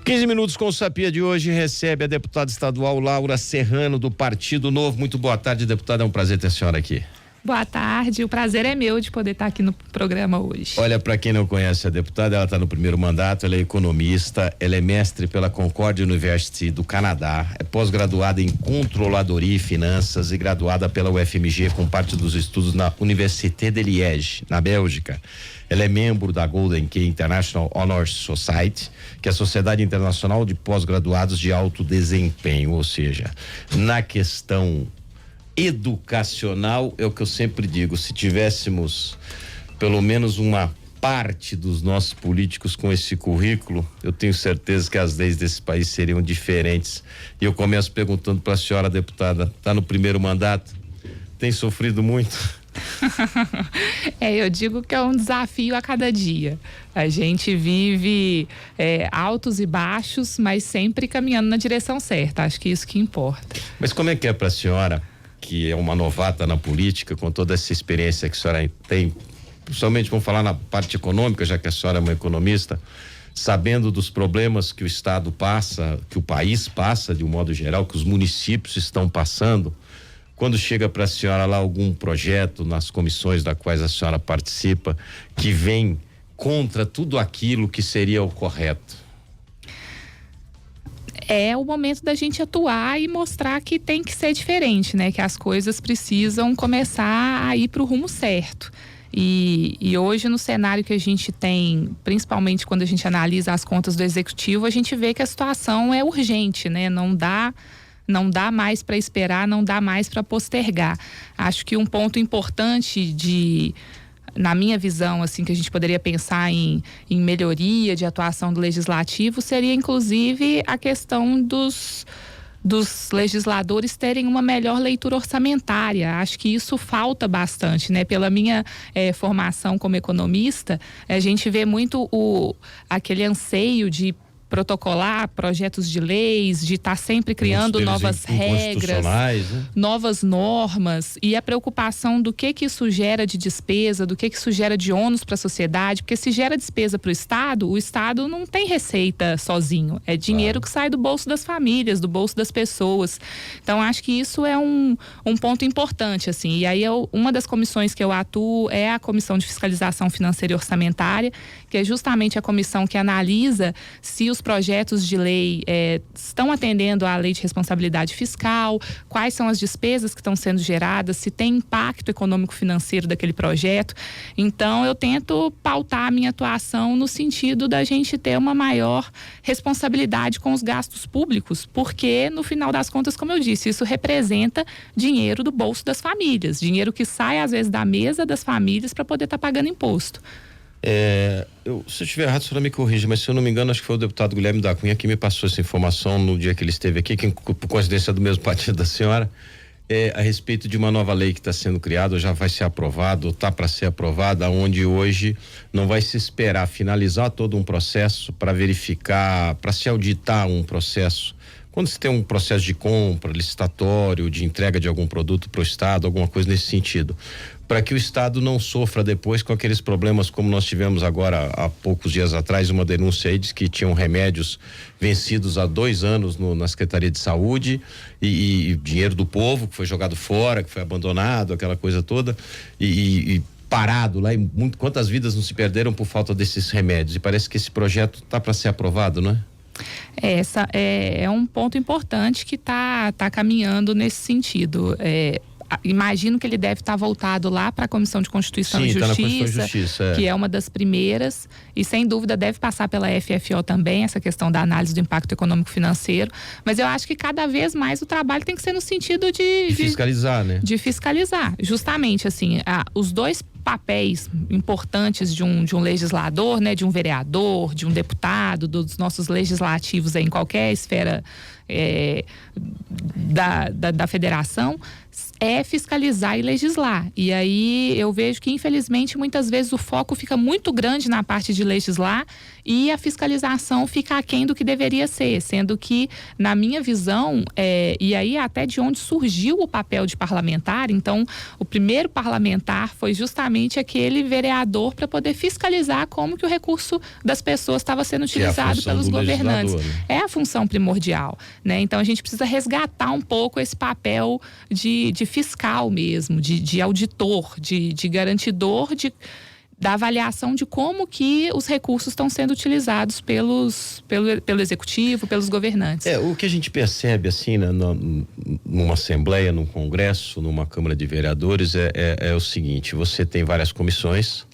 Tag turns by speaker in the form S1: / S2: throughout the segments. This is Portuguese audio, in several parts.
S1: 15 minutos com o Sapia de hoje recebe a deputada estadual Laura Serrano do Partido Novo. Muito boa tarde, deputada, é um prazer ter a senhora aqui.
S2: Boa tarde, o prazer é meu de poder estar aqui no programa hoje.
S1: Olha, para quem não conhece a deputada, ela está no primeiro mandato, ela é economista, ela é mestre pela Concordia University do Canadá, é pós-graduada em controladoria e finanças e graduada pela UFMG com parte dos estudos na Université de Liège, na Bélgica. Ela é membro da Golden Key International Honors Society, que é a Sociedade Internacional de Pós-Graduados de Alto Desempenho, ou seja, na questão educacional, é o que eu sempre digo, se tivéssemos pelo menos uma parte dos nossos políticos com esse currículo, eu tenho certeza que as leis desse país seriam diferentes. E eu começo perguntando para a senhora, deputada, está no primeiro mandato, tem sofrido muito?
S2: Eu digo que é um desafio a cada dia. A gente vive altos e baixos, mas sempre caminhando na direção certa. Acho que isso que importa.
S1: Mas como é que é para a senhora, que é uma novata na política, com toda essa experiência que a senhora tem, principalmente vamos falar na parte econômica, já que a senhora é uma economista, sabendo dos problemas que o Estado passa, que o país passa de um modo geral, que os municípios estão passando, quando chega para a senhora lá algum projeto nas comissões da quais a senhora participa, que vem contra tudo aquilo que seria o correto?
S2: É o momento da gente atuar e mostrar que tem que ser diferente, né? Que as coisas precisam começar a ir para o rumo certo. E hoje, no cenário que a gente tem, principalmente quando a gente analisa as contas do executivo, a gente vê que a situação é urgente, né? Não dá mais para esperar, não dá mais para postergar. Acho que um ponto importante na minha visão, assim, que a gente poderia pensar em melhoria de atuação do legislativo seria, inclusive, a questão dos legisladores terem uma melhor leitura orçamentária. Acho que isso falta bastante, né? Pela minha formação como economista, a gente vê muito aquele anseio de protocolar projetos de leis, de estar sempre criando novas regras, né? Novas normas, e a preocupação do que isso gera de despesa, do que isso gera de ônus para a sociedade, porque se gera despesa para o Estado não tem receita sozinho, é dinheiro que sai do bolso das famílias, do bolso das pessoas. Então acho que isso é um ponto importante, assim. E aí uma das comissões que eu atuo é a Comissão de Fiscalização Financeira e Orçamentária, que é justamente a comissão que analisa se os projetos de lei estão atendendo à lei de responsabilidade fiscal, quais são as despesas que estão sendo geradas, se tem impacto econômico-financeiro daquele projeto. Então, eu tento pautar a minha atuação no sentido da gente ter uma maior responsabilidade com os gastos públicos, porque, no final das contas, como eu disse, isso representa dinheiro do bolso das famílias, dinheiro que sai, às vezes, da mesa das famílias para poder estar pagando imposto.
S1: Se eu estiver errado, a senhora me corrige, mas se eu não me engano, acho que foi o deputado Guilherme da Cunha que me passou essa informação no dia que ele esteve aqui, que por coincidência é do mesmo partido da senhora, a respeito de uma nova lei que está sendo criada, ou já vai ser aprovada, ou está para ser aprovada, onde hoje não vai se esperar finalizar todo um processo para verificar, para se auditar um processo. Quando se tem um processo de compra, licitatório, de entrega de algum produto para o Estado, alguma coisa nesse sentido, para que o Estado não sofra depois com aqueles problemas como nós tivemos agora há poucos dias atrás, uma denúncia aí de que tinham remédios vencidos há 2 anos na Secretaria de Saúde e dinheiro do povo que foi jogado fora, que foi abandonado, aquela coisa toda e parado lá, quantas vidas não se perderam por falta desses remédios, e parece que esse projeto está para ser aprovado, não é?
S2: Essa é um ponto importante que tá caminhando nesse sentido. Imagino que ele deve estar voltado lá para a Comissão de Constituição e Justiça,
S1: tá na Constituição e Justiça,
S2: que é uma das primeiras, e sem dúvida deve passar pela FFO também, essa questão da análise do impacto econômico financeiro, mas eu acho que cada vez mais o trabalho tem que ser no sentido de
S1: fiscalizar, né?
S2: De fiscalizar, justamente assim, os dois papéis importantes de um legislador, né, de um vereador, de um deputado, dos nossos legislativos aí, em qualquer esfera da federação, é fiscalizar e legislar. E aí eu vejo que, infelizmente, muitas vezes o foco fica muito grande na parte de legislar e a fiscalização fica aquém do que deveria ser, sendo que, na minha visão, e aí até de onde surgiu o papel de parlamentar, então o primeiro parlamentar foi justamente aquele vereador para poder fiscalizar como que o recurso das pessoas estava sendo utilizado pelos governantes. Né? É a função primordial, né? Então a gente precisa resgatar um pouco esse papel de fiscal mesmo, de auditor, de garantidor da avaliação de como que os recursos estão sendo utilizados pelo executivo, pelos governantes.
S1: O que a gente percebe assim, né, numa assembleia, num congresso, numa câmara de vereadores é o seguinte: você tem várias comissões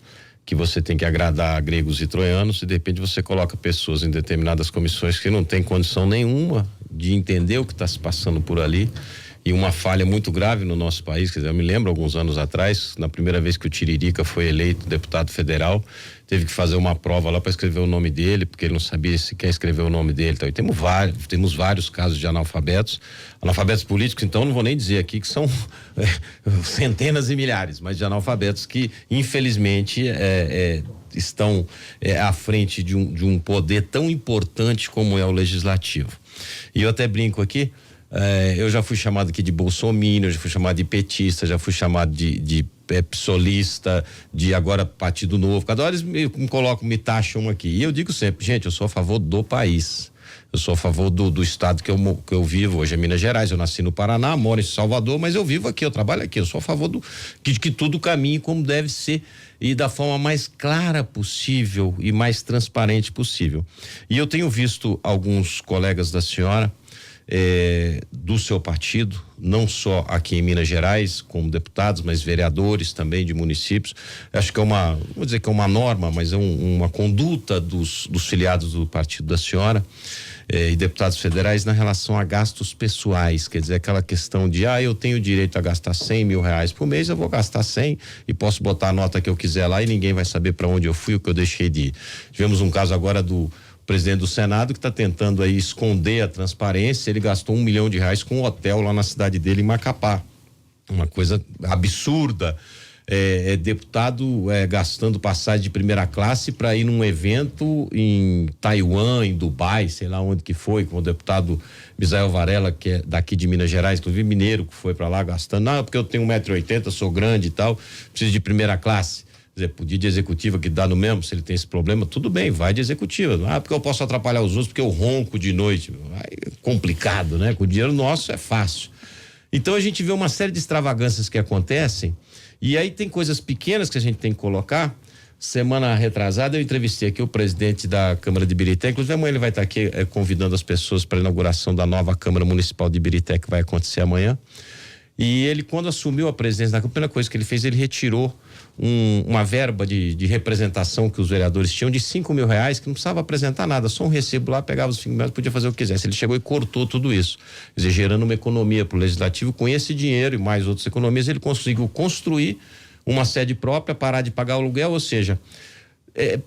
S1: que você tem que agradar gregos e troianos, e de repente você coloca pessoas em determinadas comissões que não tem condição nenhuma de entender o que está se passando por ali. E uma falha muito grave no nosso país, quer dizer, eu me lembro alguns anos atrás, na primeira vez que o Tiririca foi eleito deputado federal, teve que fazer uma prova lá para escrever o nome dele, porque ele não sabia se quer escrever o nome dele. Então, e temos vários casos de analfabetos políticos, então não vou nem dizer aqui que são centenas e milhares, mas de analfabetos que infelizmente estão à frente de um poder tão importante como é o legislativo. E eu até brinco aqui, eu já fui chamado aqui de bolsominion, já fui chamado de petista, já fui chamado de psolista, de agora Partido Novo. Cada hora eles me taxam aqui. E eu digo sempre, gente, eu sou a favor do país. Eu sou a favor do estado que eu vivo. Hoje é Minas Gerais, eu nasci no Paraná, moro em Salvador, mas eu vivo aqui, eu trabalho aqui. Eu sou a favor que tudo caminhe como deve ser e da forma mais clara possível e mais transparente possível. E eu tenho visto alguns colegas da senhora do seu partido, não só aqui em Minas Gerais, como deputados, mas vereadores também de municípios. Acho que vou dizer que é uma norma, mas é uma conduta dos filiados do partido da senhora e deputados federais na relação a gastos pessoais, quer dizer, aquela questão de eu tenho direito a gastar 100 mil reais por mês, eu vou gastar 100 e posso botar a nota que eu quiser lá e ninguém vai saber para onde eu fui, o que eu deixei de ir. Tivemos um caso agora do presidente do Senado que está tentando aí esconder a transparência. Ele gastou R$1 milhão com um hotel lá na cidade dele em Macapá, uma coisa absurda. Deputado gastando passagem de primeira classe para ir num evento em Taiwan, em Dubai, sei lá onde que foi, com o deputado Misael Varela, que é daqui de Minas Gerais, inclusive mineiro, que foi para lá gastando, porque eu tenho 1,80 m, sou grande e tal, preciso de primeira classe. Podia de executiva que dá no mesmo, se ele tem esse problema, tudo bem, vai de executiva. Porque eu posso atrapalhar os outros, porque eu ronco de noite. É complicado, né? Com o dinheiro nosso é fácil. Então a gente vê uma série de extravagâncias que acontecem, e aí tem coisas pequenas que a gente tem que colocar. Semana retrasada eu entrevistei aqui o presidente da Câmara de Ibirité, inclusive amanhã ele vai estar aqui convidando as pessoas para a inauguração da nova Câmara Municipal de Ibirité, que vai acontecer amanhã. E ele, quando assumiu a presidência da Câmara, a primeira coisa que ele fez, ele retirou uma verba de representação que os vereadores tinham de R$5 mil, que não precisava apresentar nada, só um recibo lá, pegava os R$5 mil, podia fazer o que quisesse. Ele chegou e cortou tudo isso, quer dizer, gerando uma economia para o legislativo. Com esse dinheiro e mais outras economias, ele conseguiu construir uma sede própria, parar de pagar o aluguel, ou seja,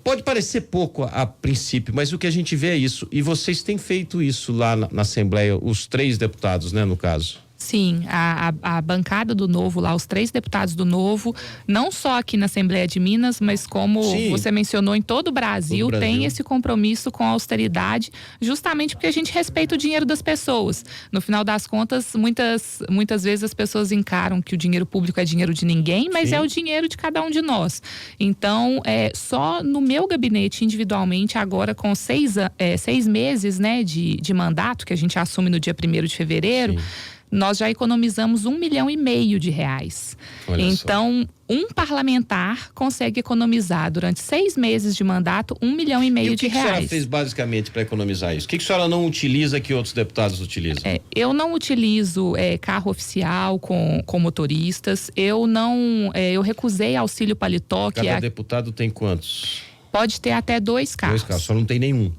S1: pode parecer pouco a princípio, mas o que a gente vê é isso. E vocês têm feito isso lá na Assembleia, os 3 deputados, né, no caso?
S2: Sim, a bancada do Novo lá, os 3 deputados do Novo, não só aqui na Assembleia de Minas, mas como você mencionou, em todo o Brasil, tem esse compromisso com a austeridade, justamente porque a gente respeita o dinheiro das pessoas. No final das contas, muitas vezes as pessoas encaram que o dinheiro público é dinheiro de ninguém, mas é o dinheiro de cada um de nós. Então, só no meu gabinete individualmente, agora com 6 meses, né, de mandato, que a gente assume no dia 1º de fevereiro, nós já economizamos R$1,5 milhão.
S1: Olha
S2: então,
S1: só.
S2: Um parlamentar consegue economizar durante 6 meses de mandato R$1,5 milhão.
S1: E o que a senhora fez basicamente para economizar isso? O que a senhora não utiliza que outros deputados utilizam?
S2: Eu não utilizo carro oficial com motoristas. Eu recusei auxílio paletó.
S1: Cada deputado tem quantos?
S2: Pode ter até 2 carros.
S1: 2 carros, só não tem nenhum.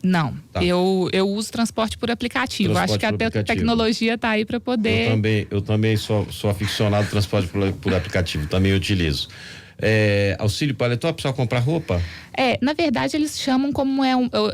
S2: Não, tá. eu uso transporte por aplicativo. Acho que a tecnologia está aí para poder.
S1: Eu também sou aficionado ao transporte por aplicativo, também utilizo. Auxílio paletó, precisa comprar roupa?
S2: Na verdade, eles chamam como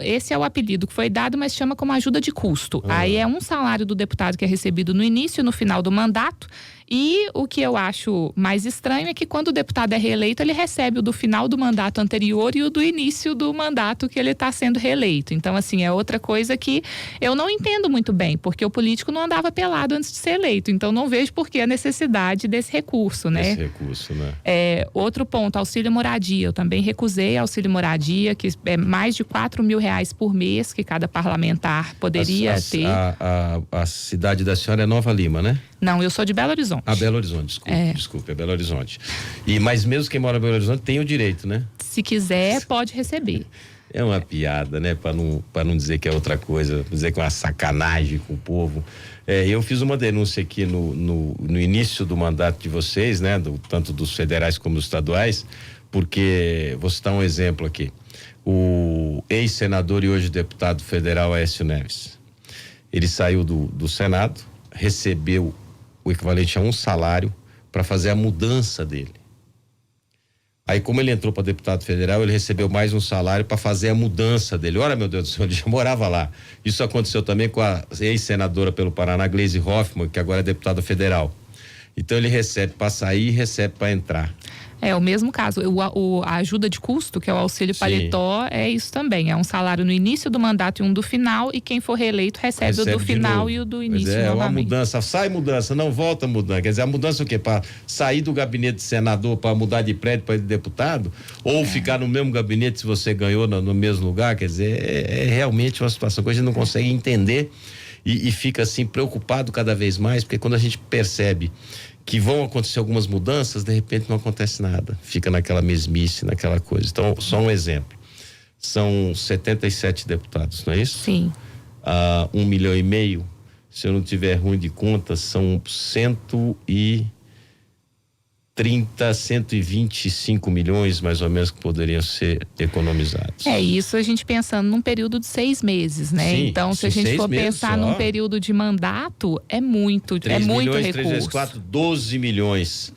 S2: esse é o apelido que foi dado, mas chama como ajuda de custo. Aí é um salário do deputado que é recebido no início e no final do mandato. E o que eu acho mais estranho é que quando o deputado é reeleito, ele recebe o do final do mandato anterior e o do início do mandato que ele está sendo reeleito. Então, assim, é outra coisa que eu não entendo muito bem, porque o político não andava pelado antes de ser eleito. Então, não vejo por que a necessidade desse recurso, né?
S1: Esse recurso, né?
S2: Outro ponto, auxílio moradia. Eu também recusei auxílio moradia, que é mais de R$4.000 por mês que cada parlamentar poderia ter.
S1: A cidade da senhora é Nova Lima, né?
S2: Não, eu sou de Belo Horizonte.
S1: Belo Horizonte, desculpe, é Belo Horizonte. Mas mesmo quem mora em Belo Horizonte tem o direito, né?
S2: Se quiser, pode receber.
S1: É uma piada, né? Para não dizer que é outra coisa, dizer que é uma sacanagem com o povo. Eu fiz uma denúncia aqui no início do mandato de vocês, né? Tanto dos federais como dos estaduais, porque vou citar um exemplo aqui. O ex-senador e hoje deputado federal Aécio Neves. Ele saiu do Senado, recebeu o equivalente a um salário para fazer a mudança dele. Aí, como ele entrou para deputado federal, ele recebeu mais um salário para fazer a mudança dele. Ora, meu Deus do céu, ele já morava lá. Isso aconteceu também com a ex-senadora pelo Paraná, Gleisi Hoffmann, que agora é deputada federal. Então, ele recebe para sair e recebe para entrar.
S2: É o mesmo caso. A ajuda de custo, que é o auxílio paletó, é isso também. É um salário no início do mandato e um do final, e quem for reeleito recebe o do final e o do início novamente.
S1: Uma mudança, sai mudança, não volta mudança. Quer dizer, a mudança o quê? Para sair do gabinete de senador para mudar de prédio para deputado? Ou ficar no mesmo gabinete se você ganhou no mesmo lugar? Quer dizer, é realmente uma situação que a gente não consegue entender e fica assim preocupado cada vez mais, porque quando a gente percebe que vão acontecer algumas mudanças, de repente não acontece nada, fica naquela mesmice, naquela coisa. Então, só um exemplo, são 77 deputados, não é isso?
S2: Sim.
S1: 1,5 milhão, se eu não tiver ruim de conta, são 125 milhões, mais ou menos, que poderiam ser economizados.
S2: Isso a gente pensando num período de 6 meses, né?
S1: Sim,
S2: então, se a gente for pensar num período de mandato, é muito recurso.
S1: 3 vezes 4, 12 milhões.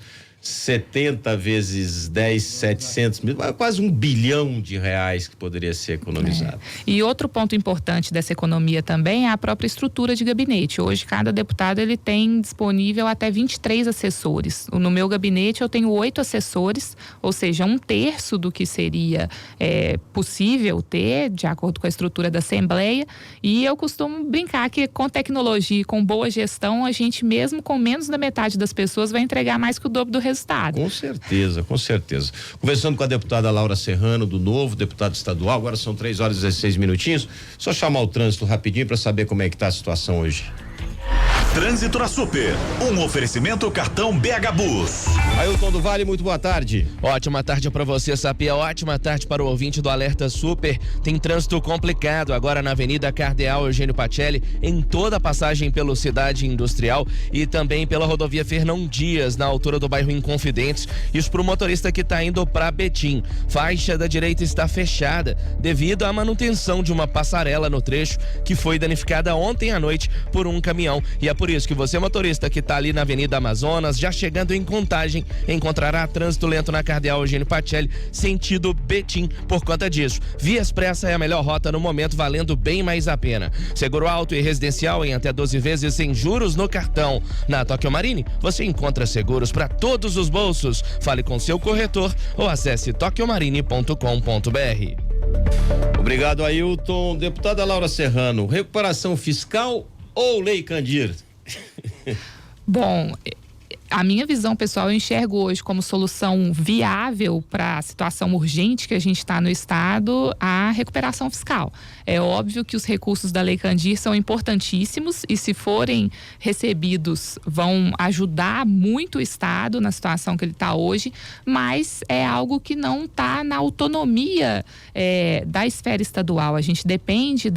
S1: 70 vezes 10, 700 mil, quase R$1 bilhão que poderia ser economizado.
S2: E outro ponto importante dessa economia também é a própria estrutura de gabinete. Hoje, cada deputado ele tem disponível até 23 assessores. No meu gabinete, eu tenho 8 assessores, ou seja, 1/3 do que seria possível ter, de acordo com a estrutura da Assembleia. E eu costumo brincar que com tecnologia e com boa gestão, a gente mesmo com menos da metade das pessoas vai entregar mais que o dobro do resultado.
S1: Com certeza, com certeza. Conversando com a deputada Laura Serrano, do Novo, deputada estadual, agora são 3h16. Só chamar o trânsito rapidinho para saber como é que tá a situação hoje.
S3: Trânsito na Super, um oferecimento cartão BH Bus.
S1: Ailton do Vale, muito boa tarde.
S4: Ótima tarde para você, Sapia. Ótima tarde para o ouvinte do Alerta Super. Tem trânsito complicado agora na Avenida Cardeal Eugênio Pacelli, em toda a passagem pelo Cidade Industrial e também pela rodovia Fernão Dias, na altura do bairro Inconfidentes. Isso para o motorista que está indo para Betim. Faixa da direita está fechada devido à manutenção de uma passarela no trecho que foi danificada ontem à noite por um caminhão. E é por isso que você, motorista que está ali na Avenida Amazonas, já chegando em Contagem, encontrará trânsito lento na Cardeal Eugênio Pacelli, sentido Betim. Por conta disso, Via Expressa é a melhor rota no momento, valendo bem mais a pena. Seguro alto e residencial em até 12 vezes sem juros no cartão. Na Tóquio Marine, você encontra seguros para todos os bolsos. Fale com seu corretor ou acesse tokiomarine.com.br.
S1: Obrigado, Ailton. Deputada Laura Serrano, recuperação fiscal ou Lei Candir?
S2: Bom, a minha visão pessoal, eu enxergo hoje como solução viável para a situação urgente que a gente está no estado, a recuperação fiscal. É óbvio que os recursos da Lei Candir são importantíssimos e, se forem recebidos, vão ajudar muito o estado na situação que ele está hoje, mas é algo que não está na autonomia da esfera estadual. A gente depende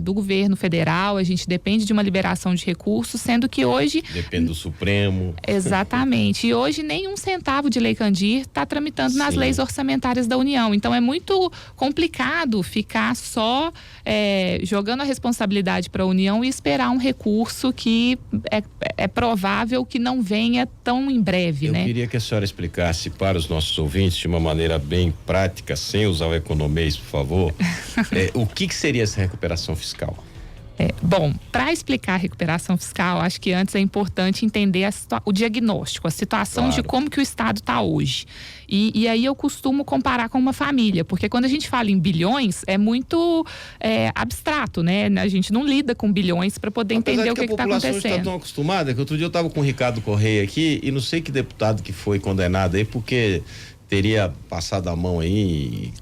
S2: do governo federal, a gente depende de uma liberação de recursos, sendo que hoje...
S1: Depende do Supremo.
S2: Exatamente. E hoje nem um centavo de Lei Candir está tramitando nas leis orçamentárias da União. Então é muito complicado ficar só jogando a responsabilidade para a União e esperar um recurso que é provável que não venha tão em breve,
S1: Eu
S2: né?
S1: queria que a senhora explicasse para os nossos ouvintes de uma maneira bem prática, sem usar o economês, por favor, o que seria essa recuperação fiscal?
S2: Bom, para explicar a recuperação fiscal, acho que antes é importante entender o diagnóstico, a situação de como que o Estado está hoje. E aí eu costumo comparar com uma família, porque quando a gente fala em bilhões, é muito abstrato, né? A gente não lida com bilhões para poder entender o que está acontecendo.
S1: A população está tão acostumada que outro dia eu estava com o Ricardo Correia aqui e não sei que deputado que foi condenado aí porque teria passado a mão aí...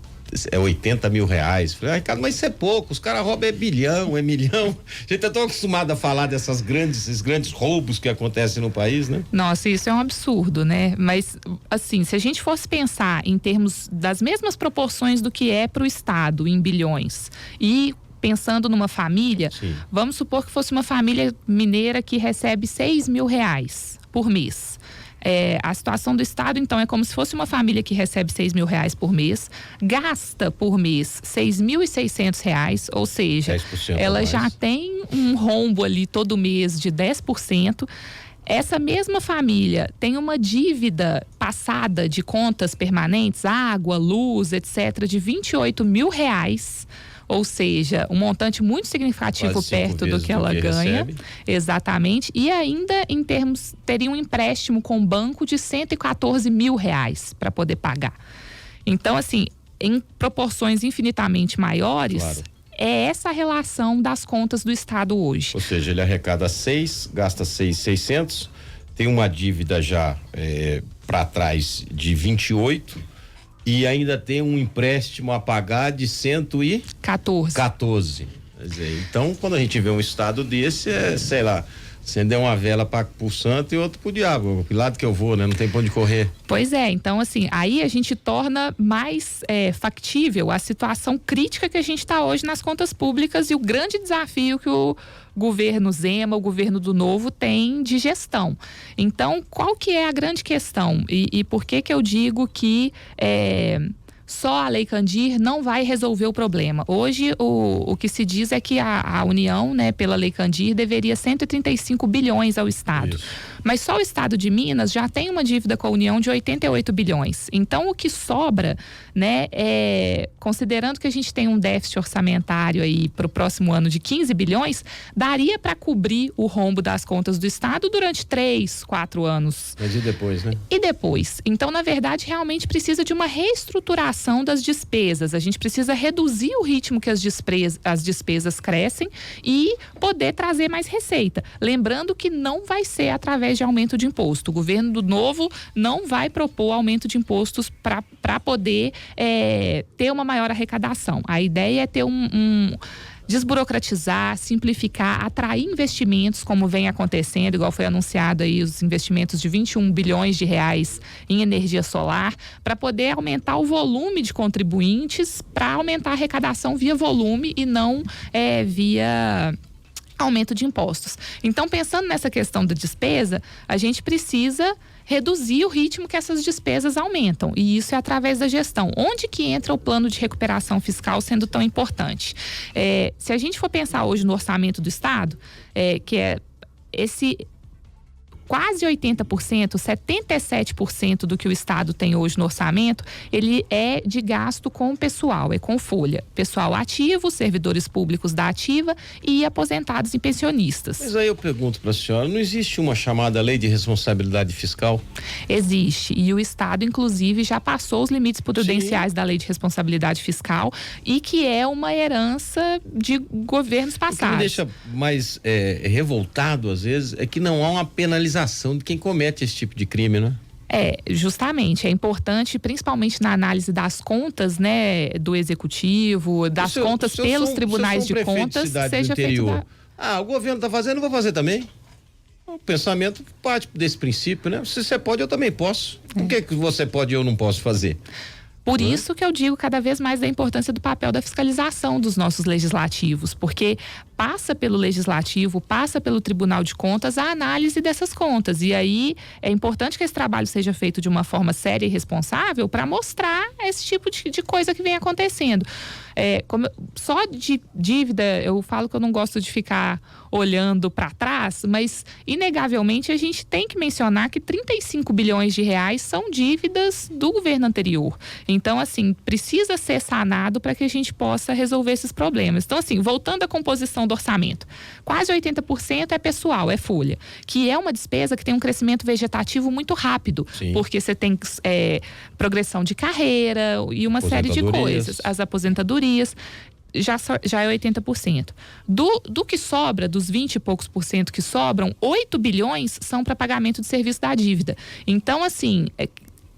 S1: 80 mil reais. Falei, Ricardo, mas isso é pouco, os caras roubam bilhão, milhão. A gente tá tão acostumado a falar esses grandes roubos que acontecem no país, né?
S2: Nossa, isso é um absurdo, né? Mas, assim, se a gente fosse pensar em termos das mesmas proporções do que é pro Estado, em bilhões, e pensando numa família, vamos supor que fosse uma família mineira que recebe 6 mil reais por mês. A situação do Estado, então, é como se fosse uma família que recebe 6 mil reais por mês, gasta por mês 6.600 reais, ou seja, ela já tem um rombo ali todo mês de 10%. Essa mesma família tem uma dívida passada de contas permanentes, água, luz, etc., de 28 mil reais. Ou seja, um montante muito significativo perto do que ela ganha. Recebe. Exatamente. E ainda, em termos, teria um empréstimo com o banco de 114 mil reais para poder pagar. Então, assim, em proporções infinitamente maiores, é essa a relação das contas do Estado hoje.
S1: Ou seja, ele arrecada 6, gasta 6.600, tem uma dívida já para trás de 28. E ainda tem um empréstimo a pagar de 114. Quer dizer, então, quando a gente vê um estado desse, sei lá, acender uma vela pro santo e outro pro diabo. Que lado que eu vou, né? Não tem pra onde correr.
S2: Pois é, então assim, aí a gente torna mais factível a situação crítica que a gente está hoje nas contas públicas e o grande desafio que o governo Zema, o governo do Novo tem de gestão. Então, qual que é a grande questão? E por que eu digo que só a Lei Candir não vai resolver o problema? Hoje, o que se diz é que a União, né, pela Lei Candir, deveria 135 bilhões ao Estado. Isso. Mas só o Estado de Minas já tem uma dívida com a União de 88 bilhões. Então, o que sobra, né, considerando que a gente tem um déficit orçamentário aí para o próximo ano de 15 bilhões, daria para cobrir o rombo das contas do Estado durante 3, 4 anos.
S1: Mas e depois, né?
S2: E depois? Então, na verdade, realmente precisa de uma reestruturação das despesas. A gente precisa reduzir o ritmo que as despesas crescem e poder trazer mais receita. Lembrando que não vai ser através de aumento de imposto. O governo do Novo não vai propor aumento de impostos para poder ter uma maior arrecadação. A ideia é ter desburocratizar, simplificar, atrair investimentos, como vem acontecendo, igual foi anunciado aí os investimentos de 21 bilhões de reais em energia solar, para poder aumentar o volume de contribuintes, para aumentar a arrecadação via volume e não via aumento de impostos. Então, pensando nessa questão da despesa, a gente precisa reduzir o ritmo que essas despesas aumentam, e isso é através da gestão. Onde que entra o plano de recuperação fiscal sendo tão importante? Se a gente for pensar hoje no orçamento do Estado, que é esse quase 80%, 77% do que o Estado tem hoje no orçamento, ele é de gasto com pessoal, com folha. Pessoal ativo, servidores públicos da ativa e aposentados e pensionistas.
S1: Mas aí eu pergunto para a senhora, não existe uma chamada lei de responsabilidade fiscal?
S2: Existe, e o Estado, inclusive, já passou os limites prudenciais da lei de responsabilidade fiscal e que é uma herança de governos passados. O que me
S1: deixa mais revoltado, às vezes, é que não há uma penalização de quem comete esse tipo de crime, né?
S2: Justamente, é importante, principalmente na análise das contas, né, do executivo, das contas pelos tribunais de contas, seja feito
S1: o governo está fazendo, eu vou fazer também. O pensamento parte desse princípio, né? Se você pode, eu também posso. Por que você pode e eu não posso fazer?
S2: Por isso que eu digo cada vez mais da importância do papel da fiscalização dos nossos legislativos, porque passa pelo Legislativo, passa pelo Tribunal de Contas a análise dessas contas. E aí é importante que esse trabalho seja feito de uma forma séria e responsável para mostrar esse tipo de coisa que vem acontecendo. Só de dívida, eu falo que eu não gosto de ficar olhando para trás, mas inegavelmente a gente tem que mencionar que 35 bilhões de reais são dívidas do governo anterior. Então, assim, precisa ser sanado para que a gente possa resolver esses problemas. Então, assim, voltando à composição do orçamento, quase 80% é pessoal, é folha, que é uma despesa que tem um crescimento vegetativo muito rápido. Sim. Porque você tem progressão de carreira e uma série de coisas. As aposentadorias já é 80%. Do que sobra, dos 20 e poucos por cento que sobram, 8 bilhões são para pagamento de serviço da dívida. Então, assim,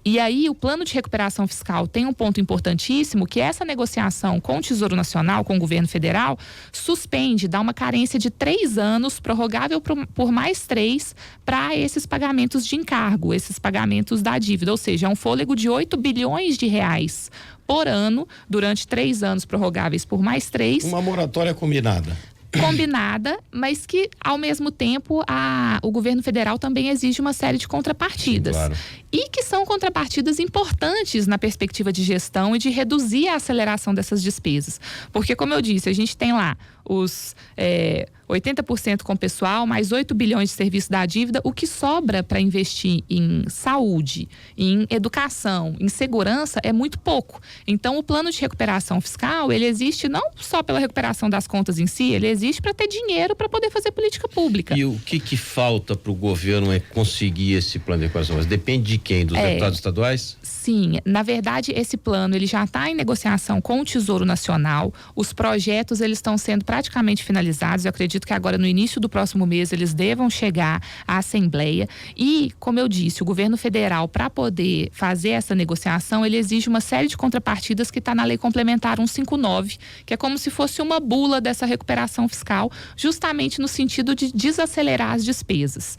S2: e aí o plano de recuperação fiscal tem um ponto importantíssimo, que essa negociação com o Tesouro Nacional, com o governo federal, suspende, dá uma carência de 3 anos, prorrogável por mais 3, para esses pagamentos de encargo, esses pagamentos da dívida. Ou seja, é um fôlego de 8 bilhões de reais por ano, durante 3 anos prorrogáveis por mais 3.
S1: Uma moratória combinada,
S2: mas que, ao mesmo tempo, o governo federal também exige uma série de contrapartidas. Sim, claro. E que são contrapartidas importantes na perspectiva de gestão e de reduzir a aceleração dessas despesas. Porque, como eu disse, a gente tem lá os 80% com pessoal, mais 8 bilhões de serviço da dívida. O que sobra para investir em saúde, em educação, em segurança é muito pouco. Então, o plano de recuperação fiscal, ele existe não só pela recuperação das contas em si, ele existe para ter dinheiro para poder fazer política pública.
S1: E o que falta para o governo conseguir esse plano de recuperação? Mas depende de quem? Dos deputados estaduais?
S2: Sim, na verdade esse plano ele já está em negociação com o Tesouro Nacional. Os projetos eles estão sendo praticamente finalizados. Eu acredito que agora no início do próximo mês eles devam chegar à Assembleia. E, como eu disse, o governo federal, para poder fazer essa negociação, ele exige uma série de contrapartidas que está na Lei Complementar 159, que é como se fosse uma bula dessa recuperação fiscal, justamente no sentido de desacelerar as despesas.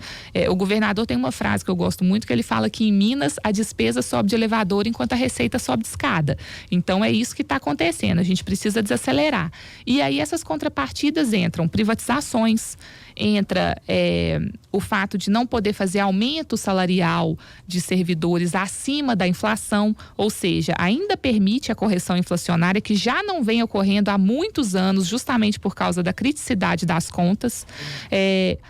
S2: O governador tem uma frase que eu gosto muito, que ele fala que em Minas a despesa sobe de elevador enquanto a receita sobe de escada. Então é isso que está acontecendo, a gente precisa desacelerar. E aí essas contrapartidas entram privatizações, entra o fato de não poder fazer aumento salarial de servidores acima da inflação, ou seja, ainda permite a correção inflacionária que já não vem ocorrendo há muitos anos, justamente por causa da criticidade das contas.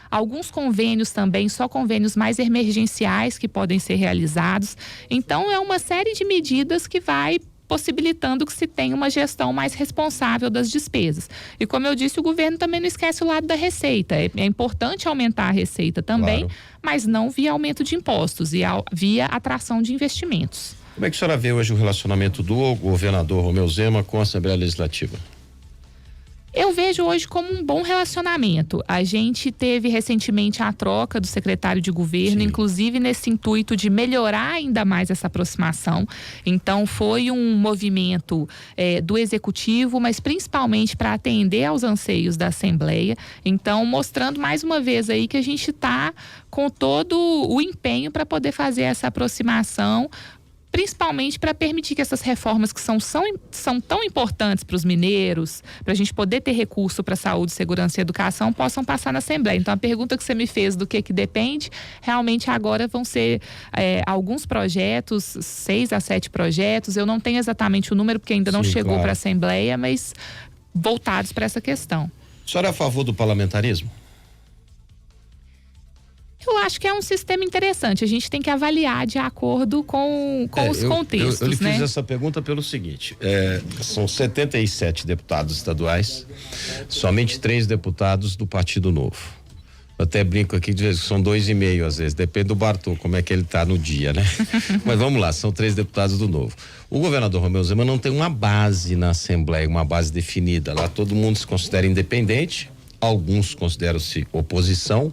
S2: Alguns convênios também, só convênios mais emergenciais que podem ser realizados. Então é uma série de medidas que vai possibilitando que se tenha uma gestão mais responsável das despesas. E como eu disse, o governo também não esquece o lado da receita. É importante aumentar a receita também, claro, mas não via aumento de impostos, e via atração de investimentos.
S1: Como é que a senhora vê hoje o relacionamento do governador Romeu Zema com a Assembleia Legislativa?
S2: Eu vejo hoje como um bom relacionamento. A gente teve recentemente a troca do secretário de governo, sim, inclusive nesse intuito de melhorar ainda mais essa aproximação. Então foi um movimento do executivo, mas principalmente para atender aos anseios da Assembleia. Então mostrando mais uma vez aí que a gente está com todo o empenho para poder fazer essa aproximação, principalmente para permitir que essas reformas que são tão importantes para os mineiros, para a gente poder ter recurso para saúde, segurança e educação, possam passar na Assembleia. Então, a pergunta que você me fez do que depende, realmente agora vão ser alguns projetos, 6 a 7 projetos. Eu não tenho exatamente o número, porque ainda não chegou para a Assembleia, mas voltados para essa questão.
S1: A senhora é a favor do parlamentarismo?
S2: Eu acho que é um sistema interessante. A gente tem que avaliar de acordo com os contextos,
S1: eu lhe fiz essa pergunta pelo seguinte: são 77 deputados estaduais, somente 3 deputados do Partido Novo. Eu até brinco aqui de que são 2,5 às vezes, depende do Bartô, como é que ele tá no dia, né? Mas vamos lá, são 3 deputados do Novo. O governador Romeu Zema não tem uma base na Assembleia, uma base definida. Lá todo mundo se considera independente, alguns consideram-se oposição.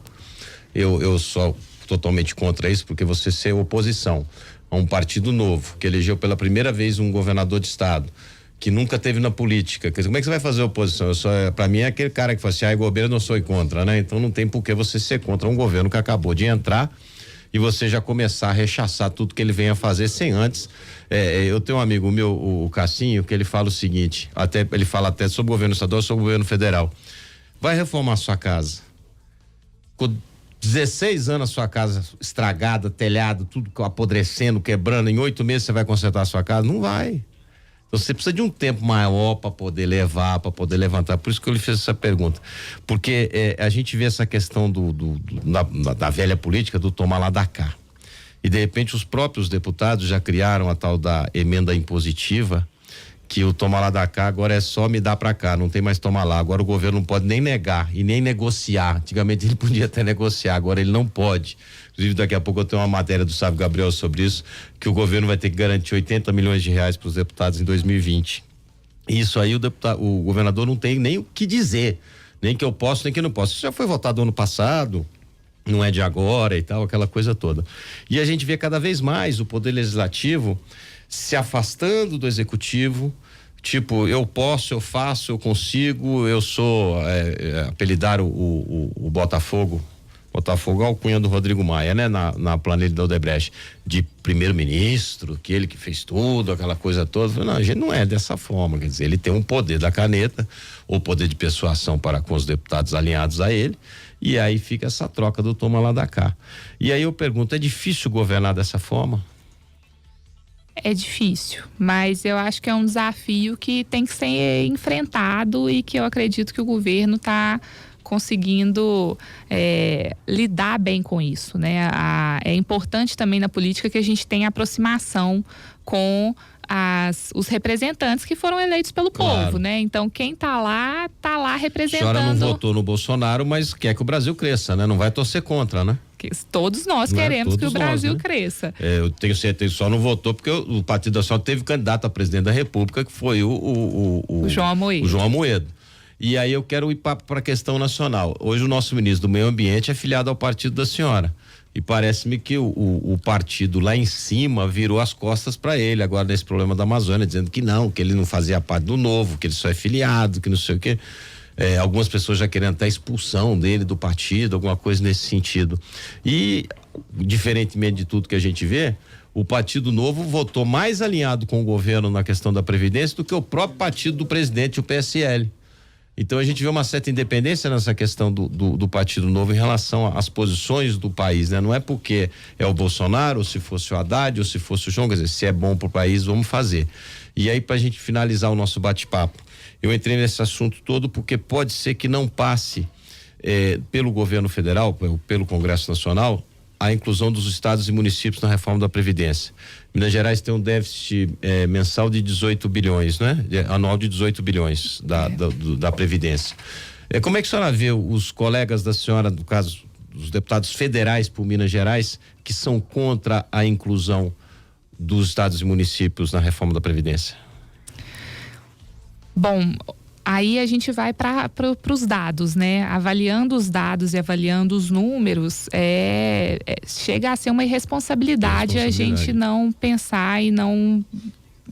S1: Eu sou totalmente contra isso, porque você ser oposição a um partido novo, que elegeu pela primeira vez um governador de estado, que nunca teve na política, como é que você vai fazer oposição? Para mim é aquele cara que fala assim, governo não sou contra, né? Então não tem por que você ser contra um governo que acabou de entrar e você já começar a rechaçar tudo que ele venha fazer sem antes. Eu tenho um amigo meu, o Cassinho, que ele fala o seguinte, ele fala até sobre o governo estadual, sobre o governo federal. vai reformar sua casa. Ficou 16 anos a sua casa estragada, telhado, tudo apodrecendo, quebrando. Em 8 meses você vai consertar a sua casa? Não vai. Então você precisa de um tempo maior para poder levar, para poder levantar. Por isso que eu lhe fiz essa pergunta. Porque a gente vê essa questão da velha política do tomar lá da cá. E de repente os próprios deputados já criaram a tal da emenda impositiva, que o tomar lá da cá agora é só me dar pra cá, não tem mais tomar lá. Agora o governo não pode nem negar e nem negociar. Antigamente ele podia até negociar, agora ele não pode. Inclusive daqui a pouco eu tenho uma matéria do Sávio Gabriel sobre isso, que o governo vai ter que garantir 80 milhões de reais para os deputados em 2020. Isso aí o governador não tem nem o que dizer, nem que eu posso, nem que não posso. Isso já foi votado ano passado, não é de agora e tal, aquela coisa toda. E a gente vê cada vez mais o poder legislativo se afastando do executivo, tipo, eu posso, eu faço, eu consigo, eu sou, apelidaram o Botafogo é a alcunha do Rodrigo Maia, né? Na planilha da Odebrecht, de primeiro-ministro, que ele que fez tudo, aquela coisa toda. Não, a gente não é dessa forma, quer dizer, ele tem um poder da caneta, ou poder de persuasão para com os deputados alinhados a ele, e aí fica essa troca do toma lá da cá. E aí eu pergunto, é difícil governar dessa forma?
S2: É difícil, mas eu acho que é um desafio que tem que ser enfrentado e que eu acredito que o governo está conseguindo lidar bem com isso, né? É importante também na política que a gente tenha aproximação com os representantes que foram eleitos pelo povo, né? Então quem tá lá representando.
S1: A senhora não votou no Bolsonaro, mas quer que o Brasil cresça, né? Não vai torcer contra, né?
S2: Todos nós queremos que o Brasil cresça.
S1: Eu tenho certeza, só não votou porque o Partido Nacional teve candidato a presidente da República, que foi o
S2: João Amoedo.
S1: O João Amoedo. E aí eu quero ir para a questão nacional. Hoje o nosso ministro do Meio Ambiente é filiado ao partido da senhora. E parece-me que o partido lá em cima virou as costas para ele agora nesse problema da Amazônia, dizendo que não, que ele não fazia parte do Novo, que ele só é filiado, que não sei o quê. Algumas pessoas já querendo até a expulsão dele do partido, alguma coisa nesse sentido. E, diferentemente de tudo que a gente vê, o Partido Novo votou mais alinhado com o governo na questão da Previdência do que o próprio partido do presidente, o PSL. Então a gente vê uma certa independência nessa questão do Partido Novo em relação às posições do país, né? Não é porque é o Bolsonaro, ou se fosse o Haddad, ou se fosse o João, quer dizer, se é bom pro país, vamos fazer. E aí, pra gente finalizar o nosso bate-papo, eu entrei nesse assunto todo porque pode ser que não passe pelo governo federal, pelo Congresso Nacional, a inclusão dos estados e municípios na reforma da Previdência. Minas Gerais tem um déficit mensal de 18 bilhões, né? Anual de 18 bilhões da Previdência. Como é que a senhora vê os colegas da senhora, no caso, os deputados federais por Minas Gerais, que são contra a inclusão dos estados e municípios na reforma da Previdência?
S2: Bom, aí a gente vai para os dados, né? Avaliando os dados e avaliando os números, chega a ser uma irresponsabilidade a gente não pensar e não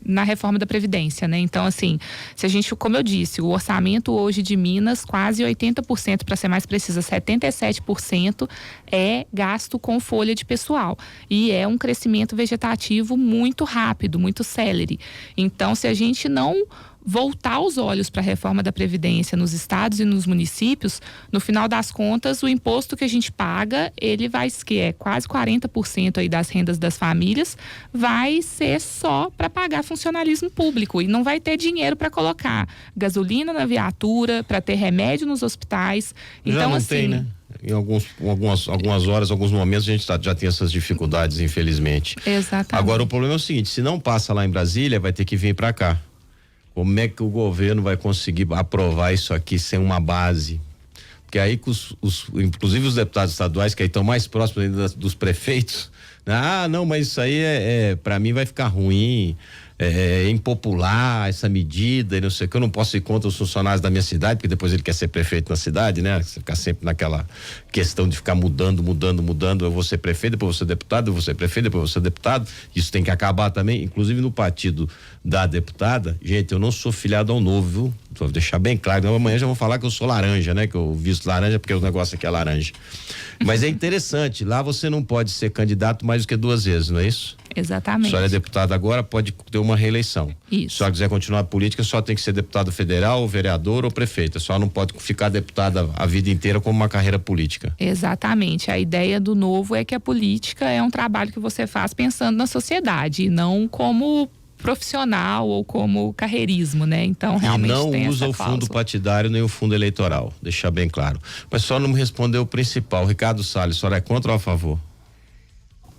S2: na reforma da Previdência, né? Então, assim, se a gente, como eu disse, o orçamento hoje de Minas, quase 80%, para ser mais precisa, 77% é gasto com folha de pessoal. E é um crescimento vegetativo muito rápido, muito célere. Então, se a gente não voltar os olhos para a reforma da Previdência nos estados e nos municípios, no final das contas, o imposto que a gente paga, ele vai, que é quase 40% aí das rendas das famílias, vai ser só para pagar funcionalismo público e não vai ter dinheiro para colocar gasolina na viatura, para ter remédio nos hospitais.
S1: Já
S2: então,
S1: não
S2: assim,
S1: tem, né? Em algumas horas, alguns momentos a gente já tem essas dificuldades, infelizmente.
S2: Exatamente.
S1: Agora o problema é o seguinte, se não passa lá em Brasília, vai ter que vir para cá. Como é que o governo vai conseguir aprovar isso aqui sem uma base? Porque aí inclusive os deputados estaduais que aí estão mais próximos ainda dos prefeitos, né? Não, mas isso aí para mim vai ficar ruim, é impopular essa medida e não sei o que, eu não posso ir contra os funcionários da minha cidade, porque depois ele quer ser prefeito na cidade, né? Você ficar sempre naquela questão de ficar mudando, eu vou ser prefeito, depois vou ser deputado, eu vou ser prefeito, depois vou ser deputado, isso tem que acabar também, inclusive no partido da deputada, gente, eu não sou filiado ao Novo, viu? Vou deixar bem claro, então amanhã já vou falar que eu sou laranja, né? Que eu visto laranja porque o negócio aqui é laranja. Mas é interessante, lá você não pode ser candidato mais do que 2 vezes, não é isso?
S2: Exatamente.
S1: A senhora é deputada agora, pode ter uma reeleição.
S2: Isso.
S1: Se a senhora quiser continuar a política, só tem que ser deputado federal, vereador ou prefeito. Só não pode ficar deputada a vida inteira como uma carreira política.
S2: Exatamente. A ideia do Novo é que a política é um trabalho que você faz pensando na sociedade e não como profissional ou como carreirismo, né? Então, realmente
S1: e não
S2: tem
S1: usa
S2: essa
S1: o fundo
S2: cláusula.
S1: partidário nem o fundo eleitoral, deixar bem claro. Mas só não me respondeu o principal. Ricardo Salles, a senhora é contra ou a favor?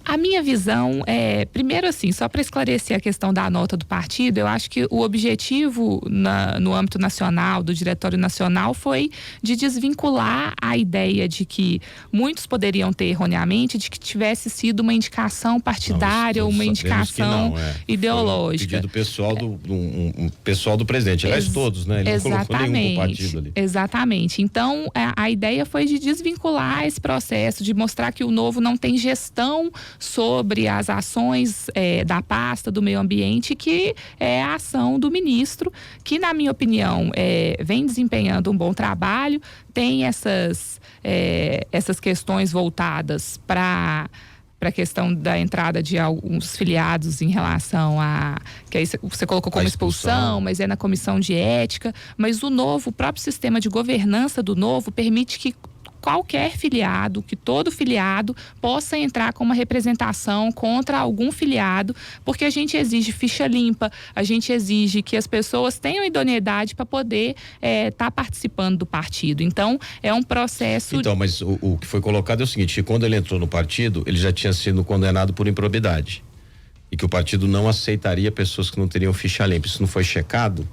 S2: A minha visão é, primeiro assim, só para esclarecer a questão da nota do partido, eu acho que o objetivo no âmbito nacional, do Diretório Nacional, foi de desvincular a ideia de que muitos poderiam ter erroneamente de que tivesse sido uma indicação partidária ou uma indicação ideológica.
S1: Foi um pedido pessoal pessoal do presidente, aliás, todos, né? Ele não colocou nenhum partido ali.
S2: Exatamente. Então, a ideia foi de desvincular esse processo, de mostrar que o Novo não tem gestão sobre as ações da pasta do meio ambiente, que é a ação do ministro, que na minha opinião vem desempenhando um bom trabalho, tem essas questões voltadas para a questão da entrada de alguns filiados em relação a, que aí você colocou como expulsão, mas é na comissão de ética, mas o próprio sistema de governança do Novo permite que qualquer filiado, que todo filiado possa entrar com uma representação contra algum filiado, porque a gente exige ficha limpa, a gente exige que as pessoas tenham idoneidade para poder estar participando do partido. Então, é um processo...
S1: Então, mas o que foi colocado é o seguinte, quando ele entrou no partido, ele já tinha sido condenado por improbidade e que o partido não aceitaria pessoas que não teriam ficha limpa. Isso não foi checado?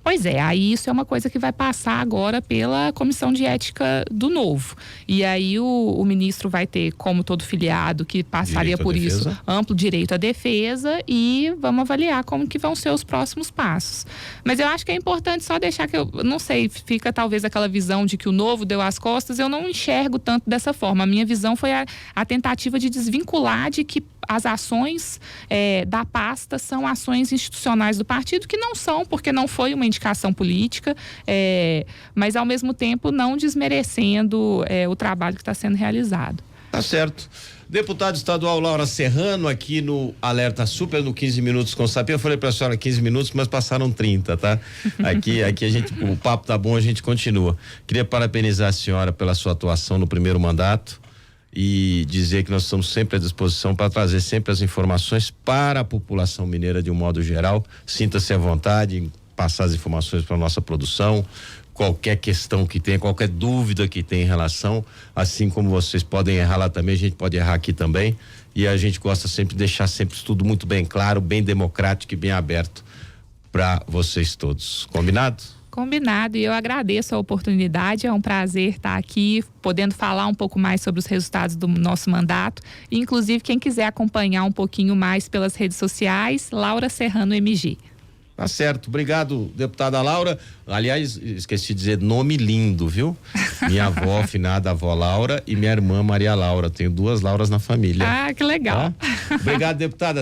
S2: Pois é, aí isso é uma coisa que vai passar agora pela Comissão de Ética do Novo. E aí o ministro vai ter, como todo filiado que passaria por isso, amplo direito à defesa, e vamos avaliar como que vão ser os próximos passos. Mas eu acho que é importante só deixar que eu não sei, fica talvez aquela visão de que o Novo deu as costas, eu não enxergo tanto dessa forma. A minha visão foi a tentativa de desvincular de que as ações da pasta são ações institucionais do partido, que não são, porque não foi uma indicação política, mas ao mesmo tempo não desmerecendo o trabalho que está sendo realizado.
S1: Tá certo. Deputado estadual Laura Serrano aqui no Alerta Super no 15 minutos com o Sapinho. Eu falei pra senhora 15 minutos, mas passaram 30, tá? Aqui a gente, o papo tá bom, a gente continua. Queria parabenizar a senhora pela sua atuação no primeiro mandato e dizer que nós estamos sempre à disposição para trazer sempre as informações para a população mineira de um modo geral. Sinta-se à vontade em passar as informações para nossa produção, qualquer questão que tenha, qualquer dúvida que tenha em relação, assim como vocês podem errar lá também, a gente pode errar aqui também, e a gente gosta sempre de deixar sempre tudo muito bem claro, bem democrático e bem aberto para vocês todos. Combinado?
S2: Combinado, e eu agradeço a oportunidade, é um prazer estar aqui, podendo falar um pouco mais sobre os resultados do nosso mandato, e inclusive quem quiser acompanhar um pouquinho mais pelas redes sociais, Laura Serrano MG.
S1: Tá certo, obrigado, deputada Laura. Aliás, esqueci de dizer, nome lindo, viu? Minha avó, finada avó Laura, e minha irmã Maria Laura. Tenho 2 Lauras na família.
S2: Ah, que legal.
S1: Tá? Obrigado, deputada.